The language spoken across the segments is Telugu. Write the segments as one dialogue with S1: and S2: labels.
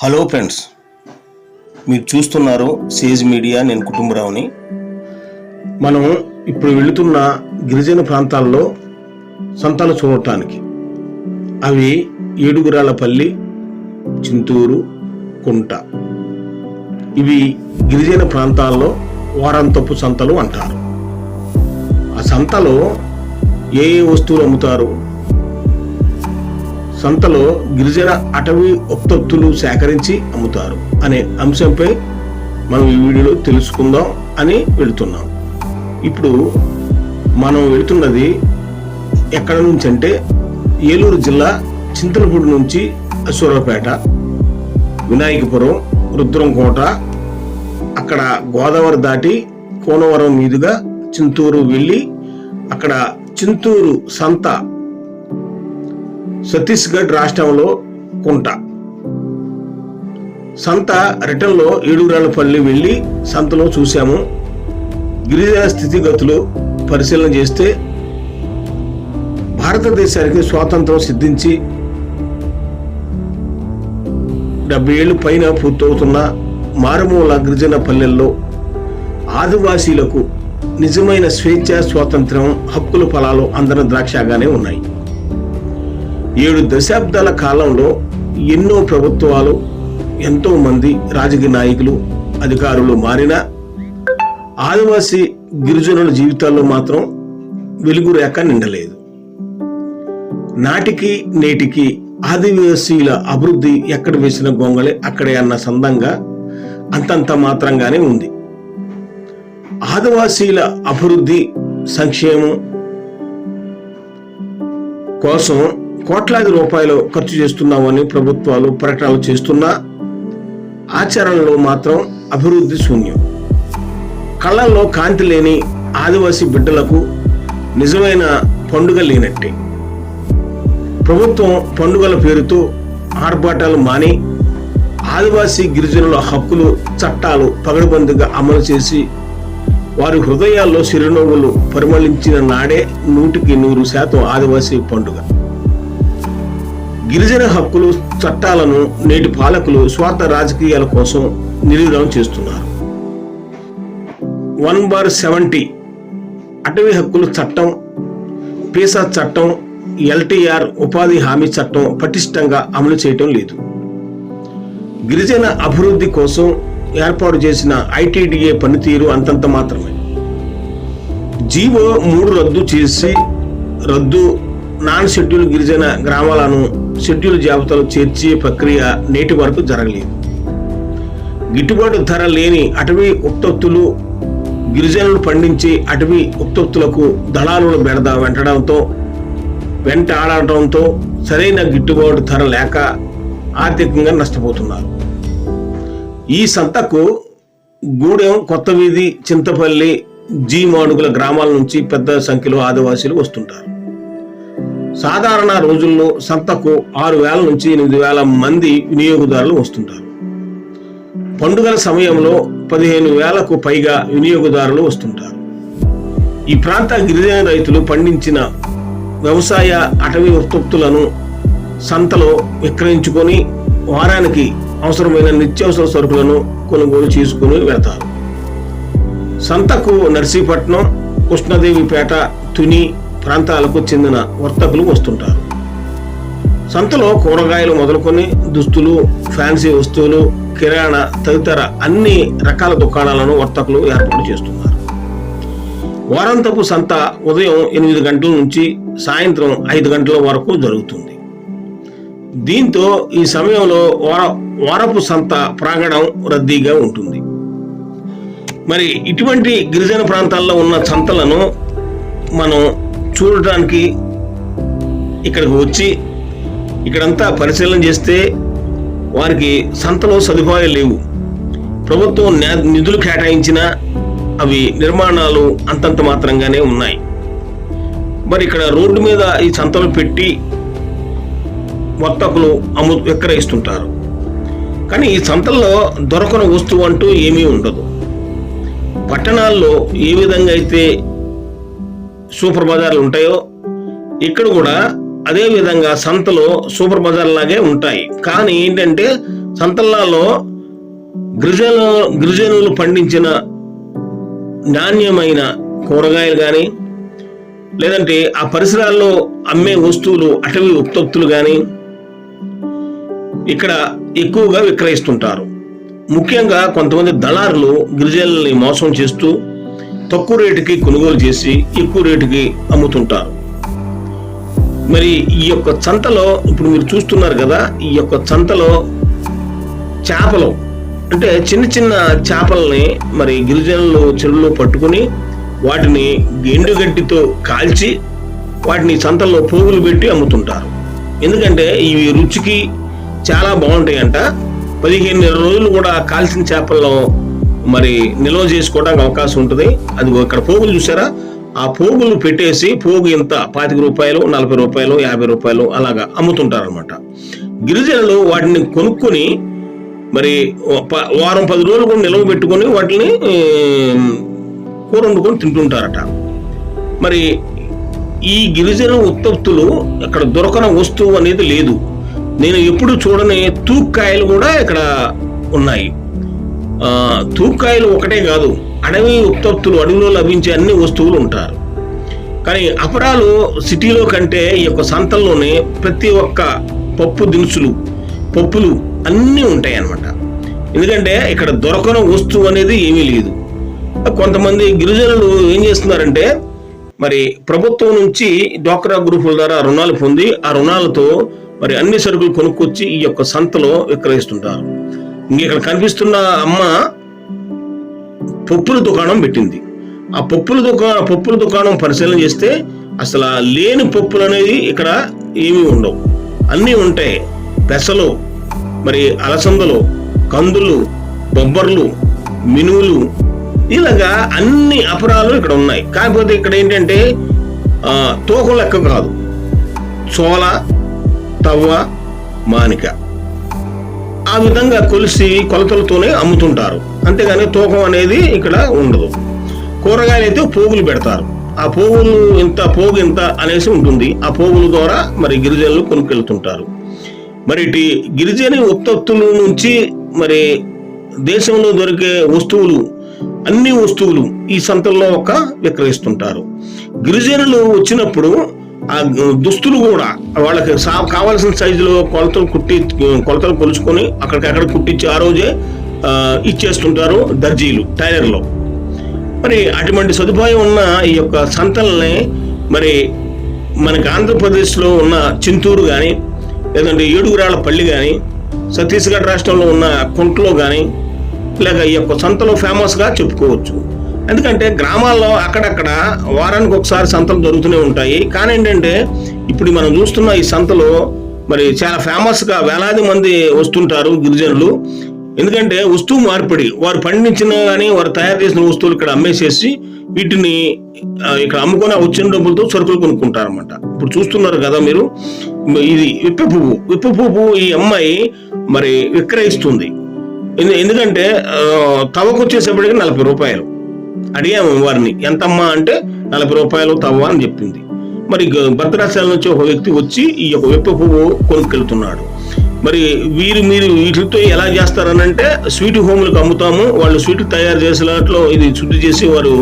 S1: హలో ఫ్రెండ్స్, మీరు చూస్తున్నారు సేజ్ మీడియా. నేను కుటుంబరావుని. మనం ఇప్పుడు వెళుతున్న గిరిజన ప్రాంతాల్లో సంతలు చూడటానికి. అవి ఏడుగురాలపల్లి, చింతూరు, కుంట. ఇవి గిరిజన ప్రాంతాల్లో వారాంతపు సంతలు అంటారు. ఆ సంతలో ఏ వస్తువులు అమ్ముతారు, సంతలో గిరిజన అటవీ ఉత్పత్తులు సేకరించి అమ్ముతారు అనే అంశంపై మనం ఈ వీడియోలో తెలుసుకుందాం అని వెళుతున్నాం. ఇప్పుడు మనం వెళుతున్నది ఎక్కడ నుంచి అంటే ఏలూరు జిల్లా చింతలపూడి నుంచి అశ్వరావుపేట, వినాయకపురం, రుద్రంకోట, అక్కడ గోదావరి దాటి కోనవరం మీదుగా చింతూరు వెళ్ళి అక్కడ చింతూరు సంత, ఛత్తీస్గఢ్ రాష్ట్రంలో కుంట సంత. రిటర్న్లో ఏడుగురాలపల్లి వెళ్ళి సంతలో చూశాము. గిరిజన స్థితిగతులు పరిశీలన చేస్తే భారతదేశానికి స్వాతంత్రం సిద్ధించి 70 ఏళ్ళు పైన పూర్తవుతున్న మారుమూల గిరిజన పల్లెల్లో ఆదివాసీలకు నిజమైన స్వేచ్ఛ, స్వాతంత్రం, హక్కుల ఫలాలు అందరి ద్రాక్షగానే ఉన్నాయి. 7 దశాబ్దాల కాలంలో ఎన్నో ప్రభుత్వాలు, ఎంతో మంది రాజకీయ నాయకులు, అధికారులు మారినా ఆదివాసీ గిరిజనుల జీవితాల్లో మాత్రం వెలుగు రేఖ నిండలేదు. నాటికి నేటికి ఆదివాసీల అభివృద్ధి ఎక్కడ వేసిన గొంగళే అక్కడే అన్న సందంగా అంతంత మాత్రంగానే ఉంది. ఆదివాసీల అభివృద్ధి, సంక్షేమం కోసం కోట్లాది రూపాయలు ఖర్చు చేస్తున్నామని ప్రభుత్వాలు ప్రకటనలు చేస్తున్నా ఆచరణలో మాత్రం అభివృద్ధి శూన్యం. కళ్ళల్లో కాంతి లేని ఆదివాసీ బిడ్డలకు నిజమైన పండుగ లేనట్టే. ప్రభుత్వం పండుగల పేరుతో ఆర్భాటాలు మాని ఆదివాసీ గిరిజనుల హక్కులు, చట్టాలు పగడబందిగా అమలు చేసి వారి హృదయాల్లో చిరునవ్వులు పరిమళించిన నాడే 100% ఆదివాసీ పండుగ. గిరిజన హక్కులు, చట్టాలను నేటి పాలకులు స్వార్థ రాజకీయాల కోసం నిర్వీర్యం చేస్తున్నారు. 1/70 అటవీ హక్కుల చట్టం, పీసా చట్టం, LTR ఉపాధి హామీ చట్టం పటిష్టంగా అమలు చేయటం లేదు. గిరిజన అభివృద్ధి కోసం ఏర్పాటు చేసిన ITDA పనితీరు అంతంత మాత్రమే. జీవో 3 రద్దు చేసి నాన్ షెడ్యూల్ గిరిజన గ్రామాలను షెడ్యూల్ జాబితాలో చేర్చే ప్రక్రియ నేటి వరకు జరగలేదు. గిట్టుబాటు ధర లేని అటవీ ఉత్పత్తులు, గిరిజనులు పండించే అటవీ ఉత్పత్తులకు దళారుల బెడద వెంటాడటంతో సరైన గిట్టుబాటు ధర లేక ఆర్థికంగా నష్టపోతున్నారు. ఈ సంతకు గూడెం, కొత్తవీధి, చింతపల్లి, మాడుగుల గ్రామాల నుంచి పెద్ద సంఖ్యలో ఆదివాసీలు వస్తుంటారు. సాధారణ రోజుల్లో సంతకు 6,000 నుంచి 8,000 మంది వినియోగదారులు వస్తుంటారు. పండుగల సమయంలో 15,000కు పైగా వినియోగదారులు వస్తుంటారు. ఈ ప్రాంత గిరిజన రైతులు పండించిన వ్యవసాయ, అటవీ ఉత్పత్తులను సంతలో విక్రయించుకొని వారానికి అవసరమైన నిత్యావసర సరుకులను కొనుగోలు చేసుకుని వెళతారు. సంతకు నర్సీపట్నం, కృష్ణదేవిపేట, తుని ప్రాంతాలకు చెందిన వర్తకులు వస్తుంటారు. సంతలో కూరగాయలు మొదలుకొని దుస్తులు, ఫ్యాన్సీ వస్తువులు, కిరాణా తదితర అన్ని రకాల దుకాణాలను వర్తకులు ఏర్పాటు చేస్తున్నారు. వారాంతపు సంత ఉదయం 8 గంటల నుంచి సాయంత్రం 5 గంటల వరకు జరుగుతుంది. దీంతో ఈ సమయంలో వారపు సంత ప్రాంగణం రద్దీగా ఉంటుంది. మరి ఇటువంటి గిరిజన ప్రాంతాల్లో ఉన్న సంతలను మనం చూడటానికి ఇక్కడికి వచ్చి ఇక్కడంతా పరిశీలన చేస్తే వారికి సంతలో సదుపాయాలు లేవు. ప్రభుత్వం నిధులు కేటాయించినా అవి నిర్మాణాలు అంతంత మాత్రంగానే ఉన్నాయి. మరి ఇక్కడ రోడ్డు మీద ఈ సంతలు పెట్టి వర్తకులు విక్రయిస్తుంటారు. కానీ ఈ సంతల్లో దొరకని వస్తువు అంటూ ఏమీ ఉండదు. పట్టణాల్లో ఏ విధంగా అయితే సూపర్ బజార్లు ఉంటాయో ఇక్కడ కూడా అదే విధంగా సంతలో సూపర్ బజార్ లాగే ఉంటాయి. కానీ ఏంటంటే సంతల్లో గిరిజనులు పండించిన నాణ్యమైన కూరగాయలు కానీ, లేదంటే ఆ పరిసరాల్లో అమ్మే వస్తువులు, అటవీ ఉత్పత్తులు కానీ ఇక్కడ ఎక్కువగా విక్రయిస్తుంటారు. ముఖ్యంగా కొంతమంది దళారులు గిరిజనుల్ని మోసం చేస్తూ తక్కువ రేటుకి కొనుగోలు చేసి ఎక్కువ రేటుకి అమ్ముతుంటారు. మరి ఈ యొక్క సంతలో ఇప్పుడు మీరు చూస్తున్నారు కదా, ఈ యొక్క సంతలో చేపలు అంటే చిన్న చిన్న చేపల్ని మరి గిరిజనులు చెరువులో పట్టుకుని వాటిని ఎండుగడ్డితో కాల్చి వాటిని సంతల్లో పోగులు పెట్టి అమ్ముతుంటారు. ఎందుకంటే ఇవి రుచికి చాలా బాగుంటాయంట. 15 రోజులు కూడా కాల్చిన చేపల్లో మరి నిల్వ చేసుకోవడానికి అవకాశం ఉంటుంది. అది ఇక్కడ పోగులు చూసారా, ఆ పోగులు పెట్టేసి పోగు ఎంత 25 రూపాయలు, 40 రూపాయలు, 50 రూపాయలు అలాగా అమ్ముతుంటారు అనమాట. గిరిజనులు వాటిని కొనుక్కొని మరి వారం 10 రోజులు కూడా నిల్వ పెట్టుకొని వాటిని కూర వండుకొని తింటుంటారట. మరి ఈ గిరిజన ఉత్పత్తులు అక్కడ దొరకని వస్తువు అనేది లేదు. నేను ఎప్పుడు చూడని తూక్కాయలు కూడా ఇక్కడ ఉన్నాయి. తూక్కాయలు ఒకటే కాదు, అడవి ఉత్పత్తులు, అడవిలో లభించే అన్ని వస్తువులు ఉంటారు. కానీ అపరాలు సిటీలో కంటే ఈ యొక్క సంతల్లోనే ప్రతి ఒక్క పప్పు దినుసులు, పప్పులు అన్నీ ఉంటాయి అన్నమాట. ఎందుకంటే ఇక్కడ దొరకని వస్తువు అనేది ఏమీ లేదు. కొంతమంది గిరిజనులు ఏం చేస్తున్నారంటే మరి ప్రభుత్వం నుంచి డ్వాక్రా గ్రూపుల ద్వారా రుణాలు పొంది ఆ రుణాలతో మరి అన్ని సరుకులు కొనుక్కొచ్చి ఈ యొక్క సంతలో విక్రయిస్తుంటారు. ఇక్కడ కనిపిస్తున్న అమ్మ పప్పుల దుకాణం పెట్టింది. ఆ పప్పుల దుకాణం పరిశీలన చేస్తే అసలు లేని పప్పులు అనేది ఇక్కడ ఏమీ ఉండవు, అన్నీ ఉంటాయి. పెసలు, మరి అలసందలు, కందులు, బొబ్బర్లు, మినువులు, ఇలాగా అన్ని అపరాలు ఇక్కడ ఉన్నాయి. కాకపోతే ఇక్కడ ఏంటంటే తూకం లెక్క కాదు, చోళ, తవ్వ, మానిక ఆ విధంగా కొలతలతోనే అమ్ముతుంటారు. అంతేగాని తూకం అనేది ఇక్కడ ఉండదు. కూరగాయలు అయితే పోగులు పెడతారు. ఆ పోగులు పోగు ఇంత అనేసి ఉంటుంది. ఆ పోగుల ద్వారా మరి గిరిజనులు కొనుక్కెళ్తుంటారు. మరి గిరిజన ఉత్పత్తుల నుంచి మరి దేశంలో దొరికే వస్తువులు, అన్ని వస్తువులు ఈ సంతల్లో విక్రయిస్తుంటారు. గిరిజనులు వచ్చినప్పుడు ఆ దుస్తులు కూడా వాళ్ళకి కావాల్సిన సైజులో కొలతలు కొలుచుకొని అక్కడికక్కడ కుట్టించి ఆ రోజే ఇచ్చేస్తుంటారు దర్జీలు, టైలర్లు. మరి అటువంటి సదుపాయం ఉన్న ఈ యొక్క సంతల్ని మరి మనకి ఆంధ్రప్రదేశ్లో ఉన్న చింతూరు కానీ, లేదంటే ఏడుగురాళ్ళ పల్లి కానీ, ఛత్తీస్గఢ్ రాష్ట్రంలో ఉన్న కుంట్లో కానీ లేక ఈ యొక్క సంతలో ఫేమస్గా చెప్పుకోవచ్చు. ఎందుకంటే గ్రామాల్లో అక్కడక్కడ వారానికి ఒకసారి సంతలు జరుగుతూనే ఉంటాయి. కానీ ఏంటంటే ఇప్పుడు మనం చూస్తున్న ఈ సంతలో మరి చాలా ఫేమస్గా వేలాది మంది వస్తుంటారు గిరిజనులు. ఎందుకంటే వస్తువు మార్పిడి, వారు పండించిన కానీ వారు తయారు చేసిన వస్తువులు ఇక్కడ అమ్మేసేసి వీటిని ఇక్కడ అమ్ముకొని వచ్చిన డబ్బులతో సరుకులు కొనుక్కుంటారు అన్నమాట. ఇప్పుడు చూస్తున్నారు కదా మీరు, ఇది విప్ప పువ్వు ఈ అమ్మాయి మరి విక్రయిస్తుంది. ఎందుకంటే తవ్వకు వచ్చేసేపటికి 40 రూపాయలు. అడిగాము వారిని, ఎంతమ్మా అంటే 40 రూపాయలు తవ్వ అని చెప్పింది. మరి భద్రాచలం నుంచి ఒక వ్యక్తి వచ్చి ఈ యొక్క విప్ప పువ్వు కొనుక్కెళ్తున్నాడు. మరి మీరు వీటితో ఎలా చేస్తారనంటే స్వీట్ హోములకు అమ్ముతాము, వాళ్ళు స్వీట్ తయారు చేసేలాట్లో ఇది శుద్ధి చేసి వారు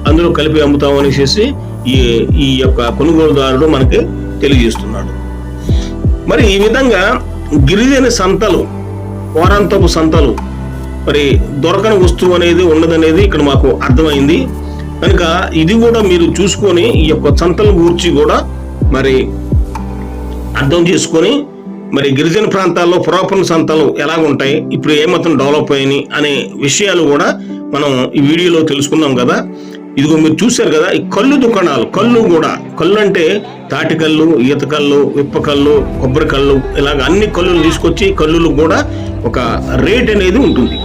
S1: అందులో కలిపి అమ్ముతాము అనేసి ఈ యొక్క కొనుగోలుదారుడు మనకి తెలియజేస్తున్నాడు. మరి ఈ విధంగా గిరిజన సంతలు, వారాంతపు సంతలు, మరి దొరకని వస్తువు అనేది ఉన్నదనేది ఇక్కడ మాకు అర్థమైంది. కనుక ఇది కూడా మీరు చూసుకొని ఈ యొక్క సంతల గురించి కూడా మరి అర్థం చేసుకొని మరి గిరిజన ప్రాంతాల్లో పురాతన సంతలు ఎలాగుంటాయి, ఇప్పుడు ఏమాత్రం డెవలప్ అయ్యాయి అనే విషయాలు కూడా మనం ఈ వీడియోలో తెలుసుకున్నాం కదా. ఇదిగో మీరు చూశారు కదా, ఈ కళ్ళు దుకాణాలు, కళ్ళు అంటే తాటికల్లు, ఈతకల్లు, విప్పకల్లు, కొబ్బరి కళ్ళు, ఇలాగ అన్ని కళ్ళులు తీసుకొచ్చి కళ్ళులకు కూడా ఒక రేట్ అనేది ఉంటుంది.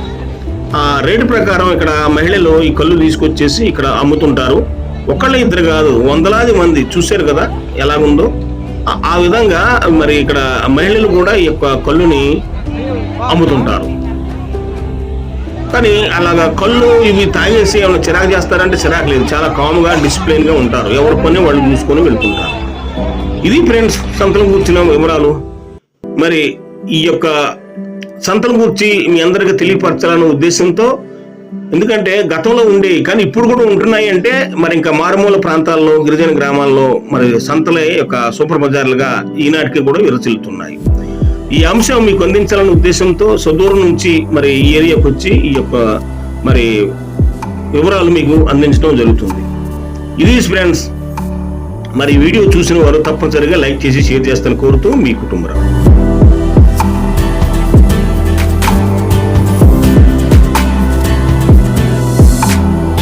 S1: ఆ రేటు ప్రకారం ఇక్కడ మహిళలు ఈ కళ్ళు తీసుకొచ్చేసి ఇక్కడ అమ్ముతుంటారు. ఒకళ్ళు ఇద్దరు కాదు, వందలాది మంది. చూశారు కదా ఎలాగుందో. ఆ విధంగా మరి ఇక్కడ మహిళలు కూడా ఈ యొక్క కళ్ళుని అమ్ముతుంటారు. కానీ అలాగా కళ్ళు ఇవి తాగేసి ఏమైనా చిరాకు చేస్తారంటే చిరాకు లేదు, చాలా కామ్గా డిసిప్లిన్గా ఉంటారు. ఎవరి పని వాళ్ళు చూసుకొని వెళ్తుంటారు. ఇది ఫ్రెండ్స్ సంతలో కూర్చున్న వివరాలు. మరి ఈ యొక్క సంతల గురించి మీ అందరికీ తెలియపరచాలనే ఉద్దేశంతో, ఎందుకంటే గతంలో ఉండేవి కానీ ఇప్పుడు కూడా ఉంటున్నాయి అంటే మరి ఇంకా మారుమూల ప్రాంతాల్లో, గిరిజన గ్రామాల్లో మరి సంతలే యొక్క సూపర్ బజార్లుగా ఈనాటికి కూడా విరచిల్లుతున్నాయి. ఈ అంశం మీకు అందించాలనే ఉద్దేశంతో సుదూరం నుంచి మరి ఈ ఏరియాకి వచ్చి ఈ యొక్క మరి వివరాలు మీకు అందించడం జరుగుతుంది. ఇది ఫ్రెండ్స్, మరి వీడియో చూసిన వారు తప్పనిసరిగా లైక్ చేసి షేర్ చేస్తాను కోరుతూ మీ కుటుంబరావు.